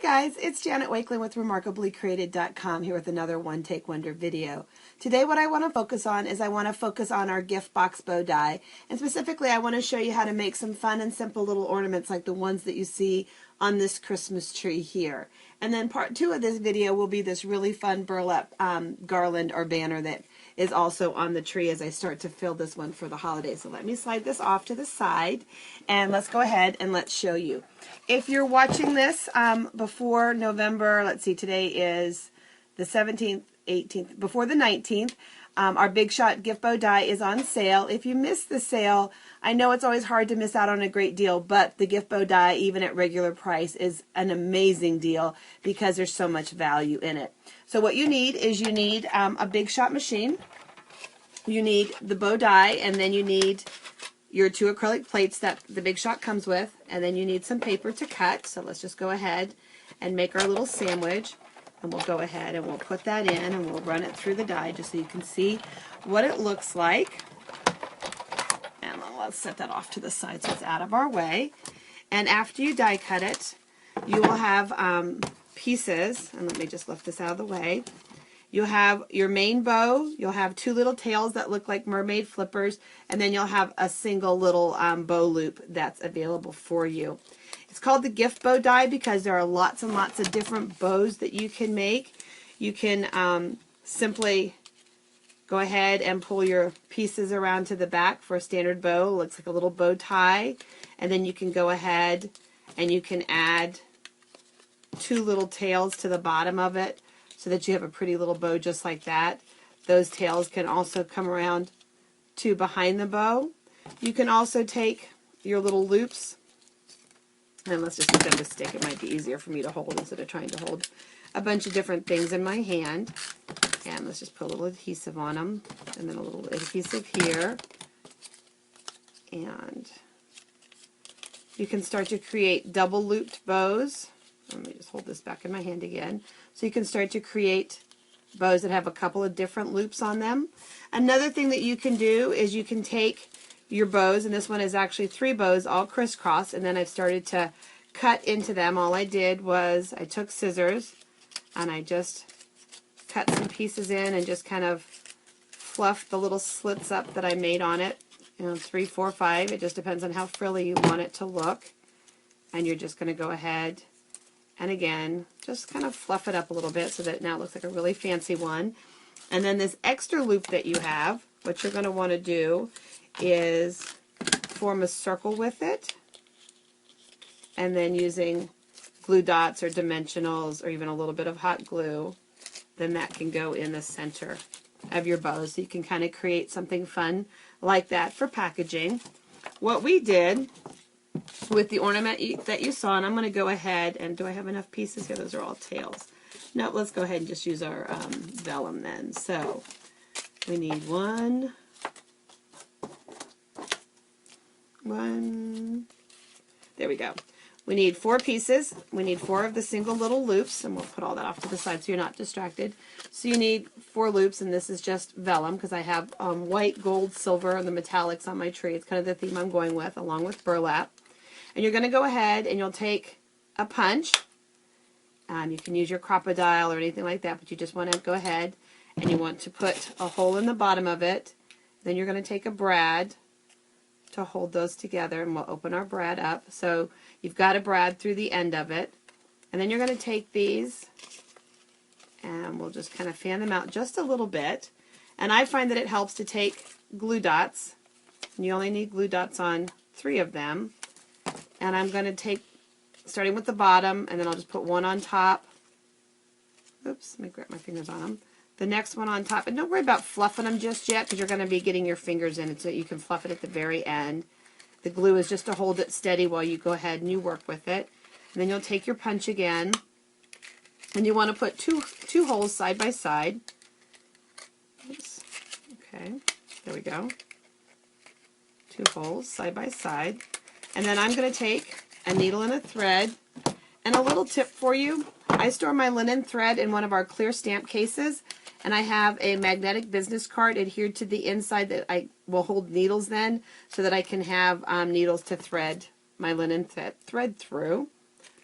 Hi guys, it's Janet Wakeland with RemarkablyCreated.com here with another One Take Wonder video. Today what I want to focus on is our gift box bow die, and specifically I want to show you how to make some fun and simple little ornaments like the ones that you see on this Christmas tree here. And then part 2 of this video will be this really fun burlap garland or banner that is also on the tree as I start to fill this one for the holidays. So let me slide this off to the side and let's go ahead and let's show you. If you're watching this before November, let's see, today is the 17th, 18th, before the 19th, our Big Shot gift bow die is on sale. If you missed the sale, I know it's always hard to miss out on a great deal, but the gift bow die, even at regular price, is an amazing deal because there's so much value in it. So what you need is you need a Big Shot machine, you need the bow die, and then you need your 2 acrylic plates that the Big Shot comes with, and then you need some paper to cut. So let's just go ahead and make our little sandwich, and we'll go ahead and we'll put that in and we'll run it through the die just so you can see what it looks like. And then let's set that off to the side so it's out of our way. And after you die cut it, you will have pieces, and let me just lift this out of the way. You'll have your main bow, you'll have 2 little tails that look like mermaid flippers, and then you'll have a single little bow loop that's available for you. It's called the gift bow die because there are lots and lots of different bows that you can make. You can simply go ahead and pull your pieces around to the back for a standard bow. It looks like a little bow tie. And then you can go ahead and you can add 2 little tails to the bottom of it, so that you have a pretty little bow just like that. Those tails can also come around to behind the bow. You can also take your little loops, and let's just use them to stick. It might be easier for me to hold instead of trying to hold a bunch of different things in my hand. And let's just put a little adhesive on them, and then a little adhesive here. And you can start to create double looped bows. Let me just hold this back in my hand again. So you can start to create bows that have a couple of different loops on them. Another thing that you can do is you can take your bows, and this one is actually 3 bows all crisscross, and then I've started to cut into them. All I did was I took scissors and I just cut some pieces in and just kind of fluffed the little slits up that I made on it. 3, 4, 5. It just depends on how frilly you want it to look. And you're just going to go ahead and again, just kind of fluff it up a little bit so that now it looks like a really fancy one. And then this extra loop that you have, what you're going to want to do is form a circle with it. And then using glue dots or dimensionals or even a little bit of hot glue, then that can go in the center of your bow. So you can kind of create something fun like that for packaging. What we did with the ornament that you saw, and I'm going to go ahead and, do I have enough pieces here? Those are all tails. No, let's go ahead and just use our vellum then. So we need one, there we go. We need 4 pieces. We need 4 of the single little loops, and we'll put all that off to the side so you're not distracted. So you need 4 loops, and this is just vellum because I have white, gold, silver, and the metallics on my tree. It's kind of the theme I'm going with, along with burlap. And you're going to go ahead and you'll take a punch. You can use your crocodile or anything like that, but you just want to go ahead and you want to put a hole in the bottom of it. Then you're going to take a brad to hold those together, and we'll open our brad up. So you've got a brad through the end of it. And then you're going to take these and we'll just kind of fan them out just a little bit. And I find that it helps to take glue dots. And you only need glue dots on 3 of them. And I'm going to take, starting with the bottom, and then I'll just put one on top. Oops, let me grab my fingers on them. The next one on top. And don't worry about fluffing them just yet because you're going to be getting your fingers in it so you can fluff it at the very end. The glue is just to hold it steady while you go ahead and you work with it. And then you'll take your punch again. And you want to put two holes side by side. Oops. Okay, there we go. 2 holes side by side. And then I'm going to take a needle and a thread. And a little tip for you, I store my linen thread in one of our clear stamp cases, and I have a magnetic business card adhered to the inside that I will hold needles then, so that I can have needles to thread my linen thread through.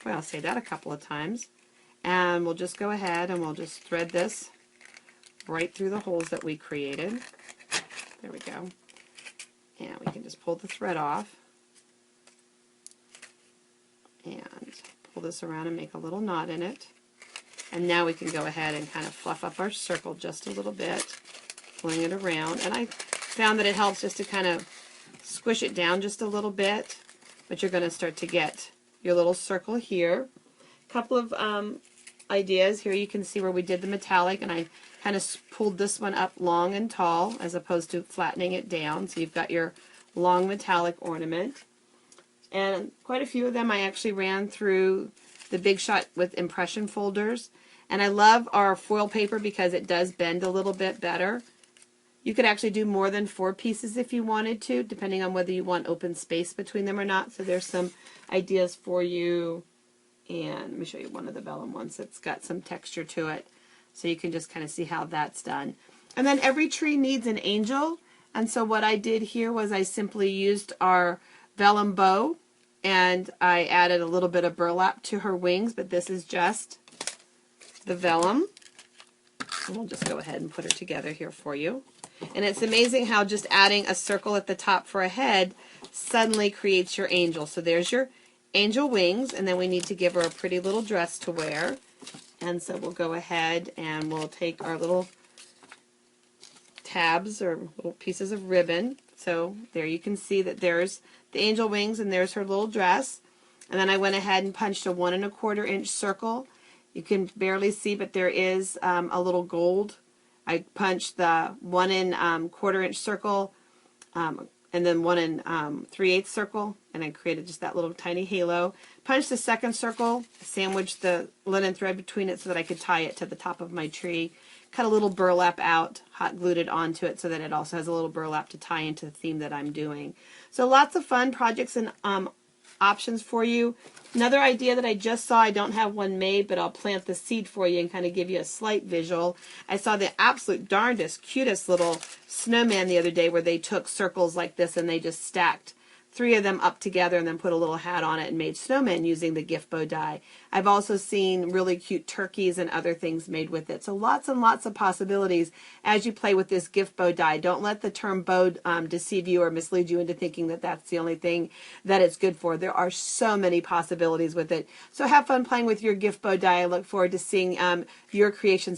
Boy, I'll say that a couple of times. And we'll just go ahead and we'll just thread this right through the holes that we created. There we go. And we can just pull the thread off and pull this around and make a little knot in it. And now we can go ahead and kind of fluff up our circle just a little bit, pulling it around. And I found that it helps just to kind of squish it down just a little bit, but you're going to start to get your little circle here. A couple of ideas here. You can see where we did the metallic, and I kind of pulled this one up long and tall as opposed to flattening it down. So you've got your long metallic ornament. And quite a few of them I actually ran through the Big Shot with impression folders. And I love our foil paper because it does bend a little bit better. You could actually do more than 4 pieces if you wanted to, depending on whether you want open space between them or not. So there's some ideas for you. And let me show you one of the vellum ones that's got some texture to it. So you can just kind of see how that's done. And then every tree needs an angel. And so what I did here was I simply used our vellum bow, and I added a little bit of burlap to her wings, but this is just the vellum. And we'll just go ahead and put her together here for you. And it's amazing how just adding a circle at the top for a head suddenly creates your angel. So there's your angel wings, and then we need to give her a pretty little dress to wear. And so we'll go ahead and we'll take our little tabs or little pieces of ribbon. So there you can see that there's the angel wings and there's her little dress. And then I went ahead and punched a 1 1/4 inch circle. You can barely see, but there is a little gold. I punched the 1 1/4 inch circle and then 1 3/8 circle, and I created just that little tiny halo. Punched the second circle, sandwiched the linen thread between it so that I could tie it to the top of my tree. Cut a little burlap out, hot glued it onto it so that it also has a little burlap to tie into the theme that I'm doing. So lots of fun projects and options for you. Another idea that I just saw, I don't have one made, but I'll plant the seed for you and kind of give you a slight visual. I saw the absolute darndest, cutest little snowman the other day where they took circles like this and they just stacked 3 of them up together and then put a little hat on it and made snowmen using the gift bow die. I've also seen really cute turkeys and other things made with it. So lots and lots of possibilities as you play with this gift bow die. Don't let the term bow deceive you or mislead you into thinking that that's the only thing that it's good for. There are so many possibilities with it. So have fun playing with your gift bow die. I look forward to seeing your creations